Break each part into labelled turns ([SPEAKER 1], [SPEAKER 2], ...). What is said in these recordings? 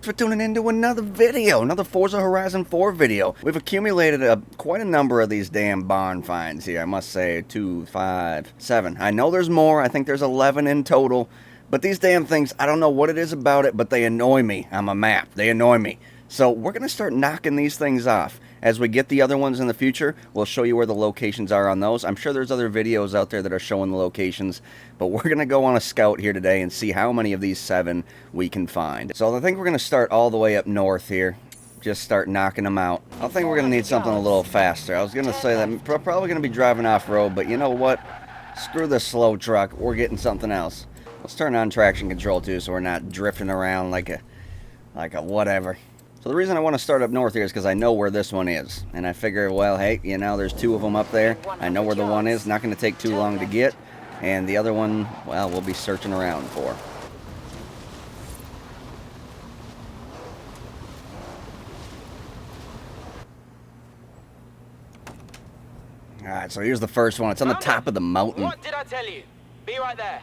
[SPEAKER 1] For tuning into another video, another Forza Horizon 4 video. We've accumulated quite a number of these damn barn finds here. I must say, 2, 5, 7. I know there's more. I think there's 11 in total. But these damn things, I don't know what it is about it, but they annoy me. I'm a map. They annoy me. So we're going to start knocking these things off. As we get the other ones in the future, we'll show you where the locations are on those. I'm sure there's other videos out there that are showing the locations, but we're going to go on a scout here today and see how many of these 7 we can find. So I think we're going to start all the way up north here. Just start knocking them out. I think we're going to need something a little faster. I was going to say that I'm probably going to be driving off-road, but you know what? Screw the slow truck. We're getting something else. Let's turn on traction control too so we're not drifting around like a whatever. So the reason I want to start up north here is because I know where this one is. And I figure, well, hey, you know, there's 2 of them up there. I know where the one is. Not going to take too long to get. And the other one, well, we'll be searching around for. Alright, so here's the first one. It's on the top of the mountain.
[SPEAKER 2] What did I tell you? Be right there.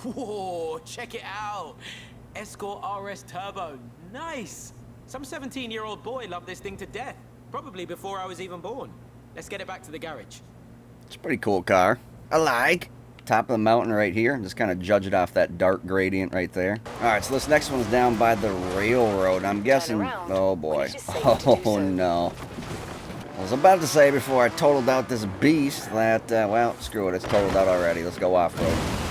[SPEAKER 2] Whoa, check it out. Escort RS Turbo. Nice. Some 17-year-old boy loved this thing to death. Probably before I was even born. Let's get it back to the garage.
[SPEAKER 1] It's a pretty cool car. I like. Top of the mountain right here. Just kind of judge it off that dark gradient right there. Alright, so this next one's down by the railroad. I'm guessing... Oh, boy. Oh, no. I was about to say before I totaled out this beast that, well, screw it. It's totaled out already. Let's go off-road.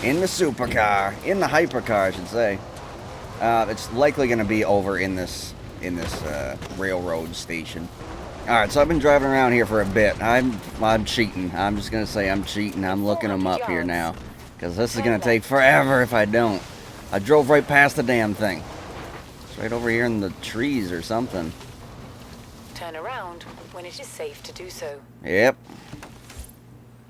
[SPEAKER 1] In the supercar. In the hypercar, I should say. It's likely going to be over in this railroad station. Alright, so I've been driving around here for a bit. I'm cheating. I'm just going to say I'm cheating. I'm looking them up here now. Because this is going to take forever if I don't. I drove right past the damn thing. It's right over here in the trees or something.
[SPEAKER 3] Turn around when it is safe to do so.
[SPEAKER 1] Yep.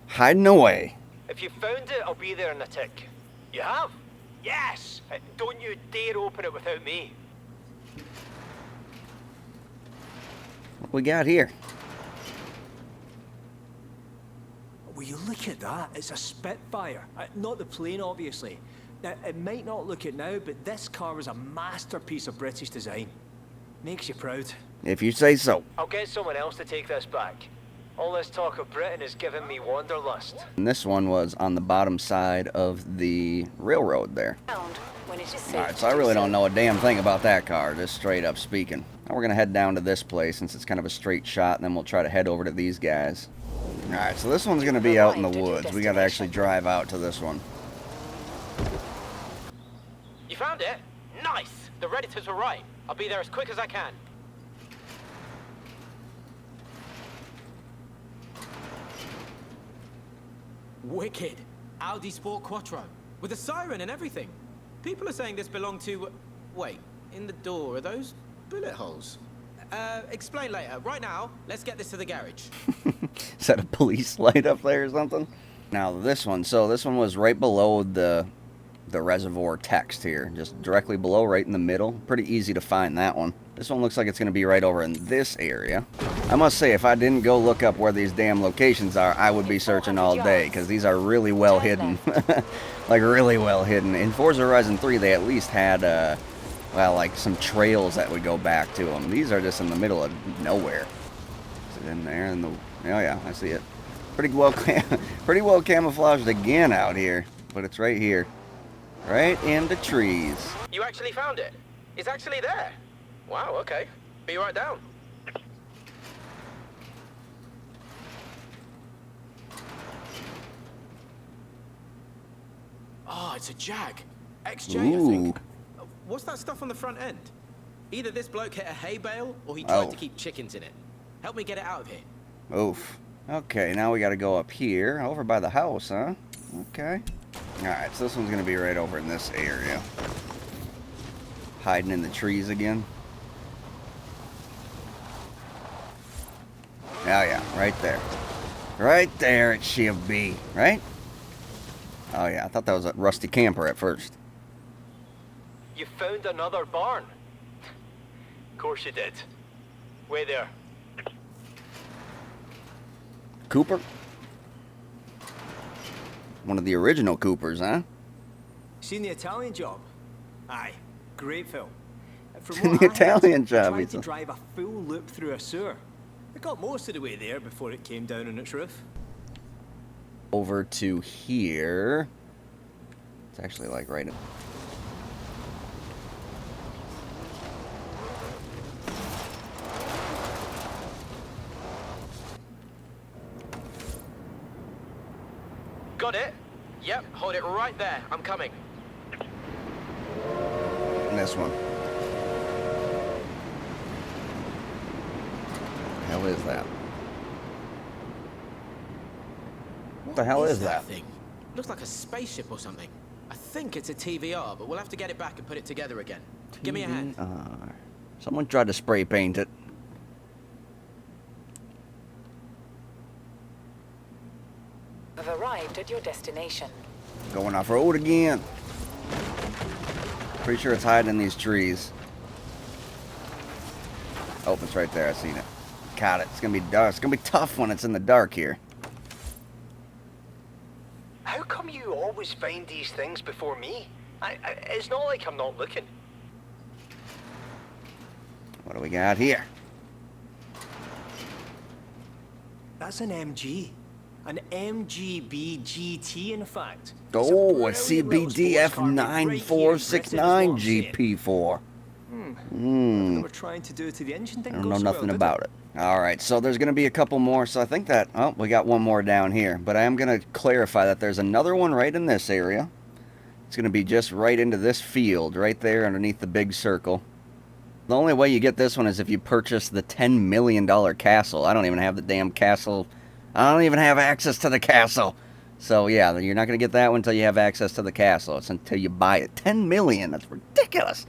[SPEAKER 1] Hiding away.
[SPEAKER 2] If you found it, I'll be there in a tick. You have? Yes! Don't you dare open it without me.
[SPEAKER 1] What we got here?
[SPEAKER 4] Will you look at that? It's a Spitfire. Not the plane, obviously. Now, it might not look it now, but this car is a masterpiece of British design. Makes you proud.
[SPEAKER 1] If you say so.
[SPEAKER 2] I'll get someone else to take this back. All this talk of Britain is giving me wanderlust.
[SPEAKER 1] And this one was on the bottom side of the railroad there. Alright, so I really don't know a damn thing about that car, just straight up speaking. Now we're going to head down to this place since it's kind of a straight shot, and then we'll try to head over to these guys. Alright, so this one's going to be out in the woods. We got to actually drive out to this one.
[SPEAKER 2] You found it? Nice! The Redditors were right. I'll be there as quick as I can. Wicked. Audi Sport Quattro. With a siren and everything. People are saying this belonged to... Wait, in the door, are those bullet holes? Explain later. Right now, let's get this to the garage.
[SPEAKER 1] Is that a police light up there or something? Now this one, so this one was right below the reservoir text here. Just directly below, right in the middle. Pretty easy to find that one. This one looks like it's going to be right over in this area. I must say, if I didn't go look up where these damn locations are, I would be searching all day, because these are really well hidden. Like, really well hidden. In Forza Horizon 3, they at least had, well, like, some trails that would go back to them. These are just in the middle of nowhere. Is it in there? Oh, yeah, I see it. Pretty well camouflaged again out here, but it's right here. Right in the trees.
[SPEAKER 2] You actually found it? It's actually there? Wow, okay. Be right down. Oh, it's a Jag. XJ, I think. What's that stuff on the front end? Either this bloke hit a hay bale, or he tried to keep chickens in it. Help me get it out of here.
[SPEAKER 1] Oof. Okay, now we gotta go up here, over by the house, huh? Okay. Alright, so this one's gonna be right over in this area. Hiding in the trees again. Oh yeah, right there. Right there it shall be, right? Oh yeah, I thought that was a rusty camper at first.
[SPEAKER 2] You found another barn. Of course you did. Wait there.
[SPEAKER 1] Cooper? One of the original Coopers, huh?
[SPEAKER 4] Seen the Italian Job? Aye, great film. From
[SPEAKER 1] The
[SPEAKER 4] what I heard,
[SPEAKER 1] Italian
[SPEAKER 4] they
[SPEAKER 1] Job,
[SPEAKER 4] tried
[SPEAKER 1] he's
[SPEAKER 4] to
[SPEAKER 1] a-
[SPEAKER 4] drive a full loop through a sewer. It got most of the way there before it came down on its roof.
[SPEAKER 1] Over to here. It's actually like right in...
[SPEAKER 2] Got it? Yep, hold it right there. I'm coming.
[SPEAKER 1] this one. The hell is that? What the hell is that?
[SPEAKER 2] thing? Looks like a spaceship or something. I think it's a TVR, but we'll have to get it back and put it together again. Give me a hand.
[SPEAKER 1] Someone tried to spray paint it.
[SPEAKER 3] Have arrived at your destination.
[SPEAKER 1] Going off road again. Pretty sure it's hiding in these trees. Oh, it's right there. I seen it. Got it. It's gonna be dark. It's gonna be tough when it's in the dark here.
[SPEAKER 5] How come you always find these things before me? It's not like I'm not looking.
[SPEAKER 1] What do we got here?
[SPEAKER 4] That's an MG. An MGB GT, in fact.
[SPEAKER 1] Oh, a
[SPEAKER 4] It's brilliant little sports car made right here in Britain, is what
[SPEAKER 1] CBDF949
[SPEAKER 4] I'm saying.
[SPEAKER 1] GP4.
[SPEAKER 4] What they were trying to do to the engine
[SPEAKER 1] I
[SPEAKER 4] didn't
[SPEAKER 1] don't
[SPEAKER 4] go
[SPEAKER 1] know
[SPEAKER 4] so well,
[SPEAKER 1] nothing
[SPEAKER 4] did
[SPEAKER 1] about it. Alright, so there's going to be a couple more. So I think that... Oh, we got one more down here. But I am going to clarify that there's another one right in this area. It's going to be just right into this field, right there underneath the big circle. The only way you get this one is if you purchase the $10 million castle. I don't even have the damn castle. I don't even have access to the castle. So yeah, you're not going to get that one until you have access to the castle. It's until you buy it. $10 million, that's ridiculous.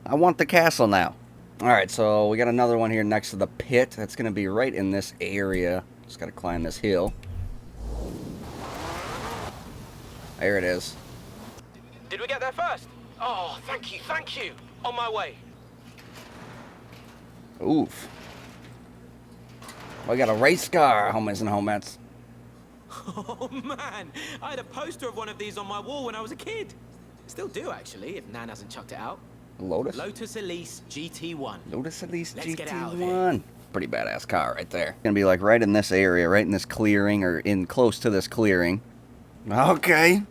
[SPEAKER 1] I want the castle now. Alright, so we got another one here next to the pit. That's going to be right in this area. Just got to climb this hill. There it is.
[SPEAKER 2] Did we get there first? Oh, thank you, thank you. On my way.
[SPEAKER 1] Oof. We got a race car, homies and homettes.
[SPEAKER 2] Oh, man. I had a poster of one of these on my wall when I was a kid. Still do, actually, if Nan hasn't chucked it out.
[SPEAKER 1] Lotus?
[SPEAKER 2] Lotus Elise GT1.
[SPEAKER 1] Lotus Elise
[SPEAKER 2] Let's get out of here.
[SPEAKER 1] GT1. Pretty badass car right there. Gonna be like right in this area, right in this clearing, or in close to this clearing. Okay.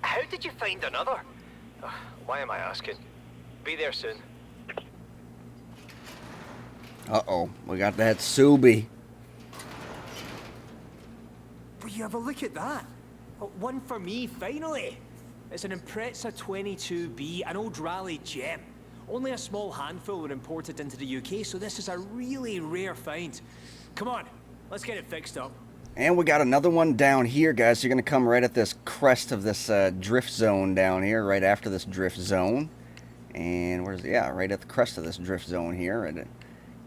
[SPEAKER 5] How did you find another? Why am I asking? Be there soon.
[SPEAKER 1] Uh-oh. We got that Subi.
[SPEAKER 4] Will you have a look at that? One for me, finally. It's an Impreza 22B, an old rally gem. Only a small handful were imported into the UK, so this is a really rare find. Come on, let's get it fixed up.
[SPEAKER 1] And we got another one down here, guys. So you're going to come right at this crest of this drift zone down here, right after this drift zone. And where's... Yeah, right at the crest of this drift zone here. And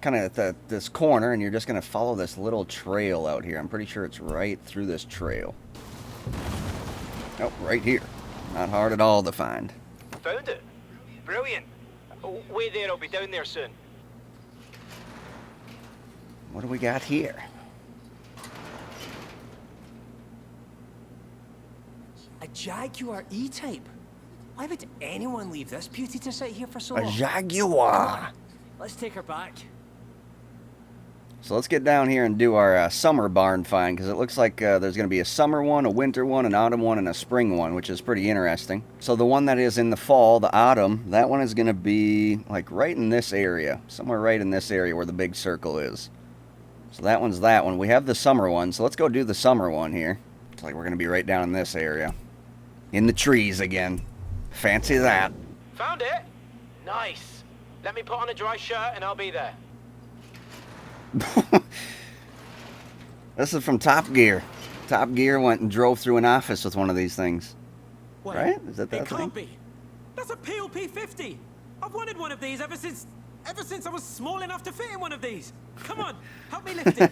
[SPEAKER 1] kind of at this corner, and you're just going to follow this little trail out here. I'm pretty sure it's right through this trail. Oh, right here. Not hard at all to find.
[SPEAKER 5] Found it. Brilliant. Wait there, I'll be down there soon.
[SPEAKER 1] What do we got here?
[SPEAKER 4] A Jaguar E-Type? Why would anyone leave this beauty to sit here for so
[SPEAKER 1] A
[SPEAKER 4] long?
[SPEAKER 1] Jaguar.
[SPEAKER 4] Let's take her back.
[SPEAKER 1] So let's get down here and do our summer barn find, because it looks like there's going to be a summer one, a winter one, an autumn one, and a spring one, which is pretty interesting. So the one that is in the fall, the autumn, that one is going to be like right in this area, somewhere right in this area where the big circle is. So that one's that one. We have the summer one, so let's go do the summer one here. It's like we're going to be right down in this area. In the trees again. Fancy that.
[SPEAKER 2] Found it? Nice. Let me put on a dry shirt and I'll be there.
[SPEAKER 1] This is from Top Gear. Top Gear went and drove through an office with one of these things.
[SPEAKER 2] Wait,
[SPEAKER 1] Right? Is that
[SPEAKER 2] it
[SPEAKER 1] that
[SPEAKER 2] can't
[SPEAKER 1] thing?
[SPEAKER 2] be. That's a PLP-50. I've wanted one of these ever since I was small enough to fit in one of these. Come on, help me lift it.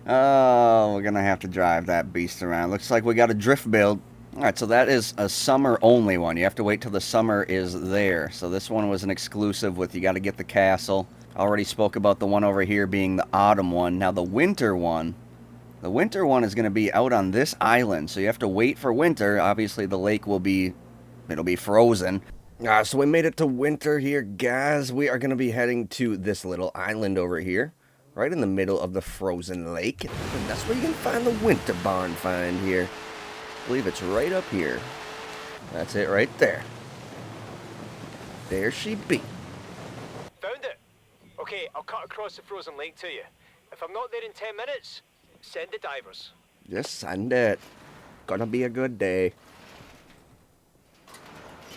[SPEAKER 1] Oh, we're gonna have to drive that beast around. Looks like we got a drift build. Alright, so that is a summer only one. You have to wait till the summer is there. So this one was an exclusive with you got to get the castle. Already spoke about the one over here being the autumn one. Now the winter one The winter one is going to be out on this island, so you have to wait for winter. Obviously, the lake will be, it'll be frozen. So we made it to winter here, guys. We are going to be heading to this little island over here, right in the middle of the frozen lake. And that's where you can find the winter barn find here. I believe it's right up here. That's it right there. There she be.
[SPEAKER 5] Found it. Okay, I'll cut across the frozen lake to you. If I'm not there in 10 minutes, send the divers.
[SPEAKER 1] Just send it. Gonna be a good day.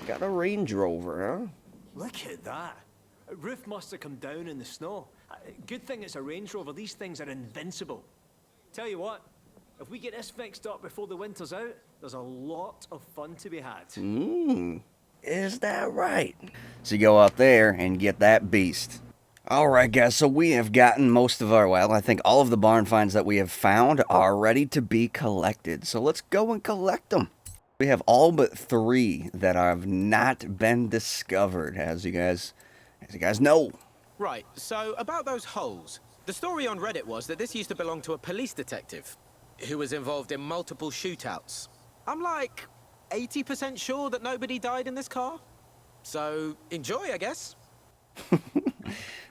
[SPEAKER 1] Got a Range Rover, huh?
[SPEAKER 4] Look at that. A roof must have come down in the snow. Good thing it's a Range Rover. These things are invincible. Tell you what, if we get this fixed up before the winter's out, there's a lot of fun to be had.
[SPEAKER 1] Is that right? So you go out there and get that beast. Alright guys, so we have gotten most of our, well, I think all of the barn finds that we have found are ready to be collected. So let's go and collect them. We have all but 3 that have not been discovered, as you guys know.
[SPEAKER 2] Right, so about those holes. The story on Reddit was that this used to belong to a police detective who was involved in multiple shootouts. I'm like 80% sure that nobody died in this car. So enjoy, I guess.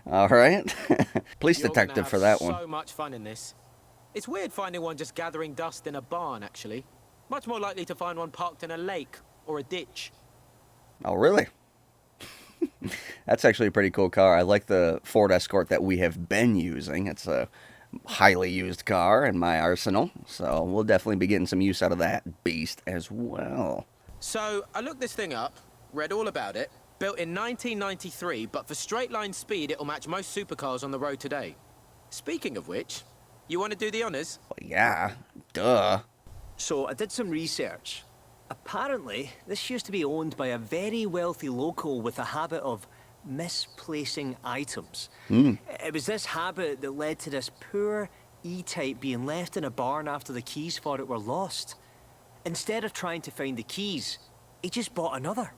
[SPEAKER 1] Alright. Police
[SPEAKER 2] You're
[SPEAKER 1] detective
[SPEAKER 2] gonna
[SPEAKER 1] for
[SPEAKER 2] have
[SPEAKER 1] that one.
[SPEAKER 2] So much fun in this. It's weird finding one just gathering dust in a barn, actually. Much more likely to find one parked in a lake or a ditch.
[SPEAKER 1] Oh, really? That's actually a pretty cool car. I like the Ford Escort that we have been using. It's a highly used car in my arsenal, so we'll definitely be getting some use out of that beast as well.
[SPEAKER 2] So, I looked this thing up, read all about it. Built in 1993, but for straight line speed, it'll match most supercars on the road today. Speaking of which, you want to do the honors?
[SPEAKER 1] Well, yeah, duh.
[SPEAKER 4] So I did some research. Apparently, this used to be owned by a very wealthy local with a habit of misplacing items. It was this habit that led to this poor E-Type being left in a barn after the keys for it were lost. Instead of trying to find the keys, he just bought another.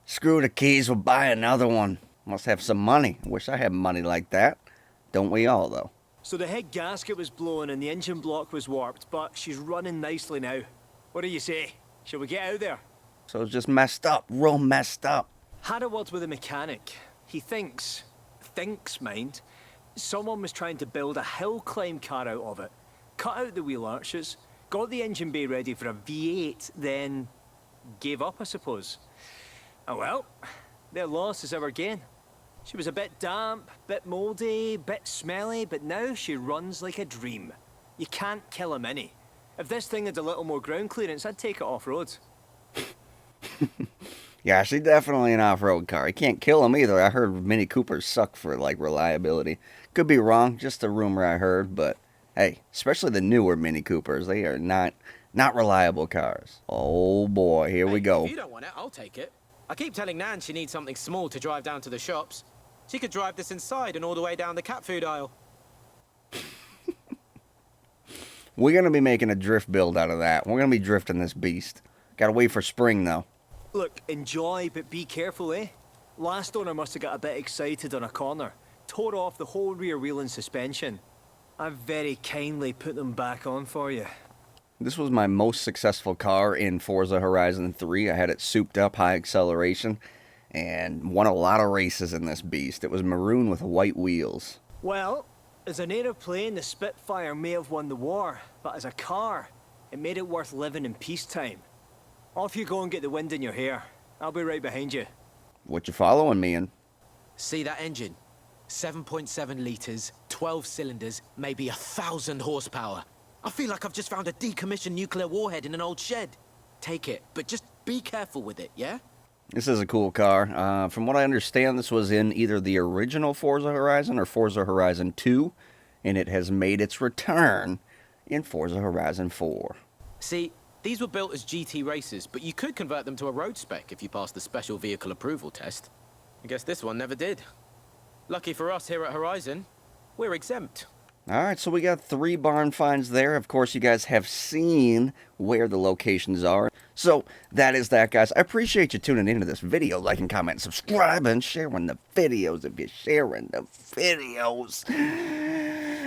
[SPEAKER 1] Screw the keys, we'll buy another one. Must have some money. Wish I had money like that. Don't we all, though?
[SPEAKER 4] So the head gasket was blown and the engine block was warped, but she's running nicely now. What do you say? Shall we get out there?
[SPEAKER 1] So it's just messed up, real messed up.
[SPEAKER 4] Had a word with a mechanic. He thinks, mind, someone was trying to build a hill climb car out of it, cut out the wheel arches, got the engine bay ready for a V8, then gave up, I suppose. Oh well, their loss is our gain. She was a bit damp, bit mouldy, bit smelly, but now she runs like a dream. You can't kill a Mini. If this thing had a little more ground clearance, I'd take it off-road.
[SPEAKER 1] Yeah, she's definitely an off-road car. You can't kill them either. I heard Mini Coopers suck for, like, reliability. Could be wrong, just a rumor I heard, but hey, especially the newer Mini Coopers, they are not reliable cars. Oh boy, here we go.
[SPEAKER 2] If you don't want it, I'll take it. I keep telling Nan she needs something small to drive down to the shops. She could drive this inside and all the way down the cat food aisle.
[SPEAKER 1] We're going to be making a drift build out of that. We're going to be drifting this beast. Got to wait for spring, though.
[SPEAKER 4] Look, enjoy, but be careful, eh? Last owner must have got a bit excited on a corner. Tore off the whole rear wheel and suspension. I've very kindly put them back on for you.
[SPEAKER 1] This was my most successful car in Forza Horizon 3. I had it souped up, high acceleration, and won a lot of races in this beast. It was maroon with white wheels.
[SPEAKER 4] Well, as an aeroplane, the Spitfire may have won the war, but as a car, it made it worth living in peacetime. Off you go and get the wind in your hair. I'll be right behind you.
[SPEAKER 1] What you following me in?
[SPEAKER 2] See that engine? 7.7 litres, 12 cylinders, maybe 1,000 horsepower. I feel like I've just found a decommissioned nuclear warhead in an old shed. Take it, but just be careful with it, yeah?
[SPEAKER 1] This is a cool car. From what I understand, this was in either the original Forza Horizon or Forza Horizon 2, and it has made its return in Forza Horizon 4.
[SPEAKER 2] See, these were built as GT races, but you could convert them to a road spec if you passed the special vehicle approval test. I guess this one never did. Lucky for us here at Horizon, we're exempt.
[SPEAKER 1] Alright, so we got 3 barn finds there. Of course, you guys have seen where the locations are. So, that is that, guys. I appreciate you tuning into this video. Liking, comment, subscribing, sharing the videos if you're sharing the videos.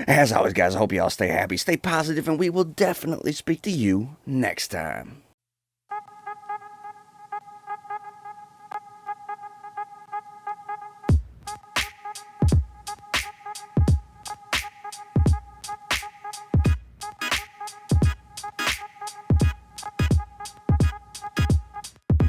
[SPEAKER 1] As always, guys, I hope you all stay happy, stay positive, and we will definitely speak to you next time.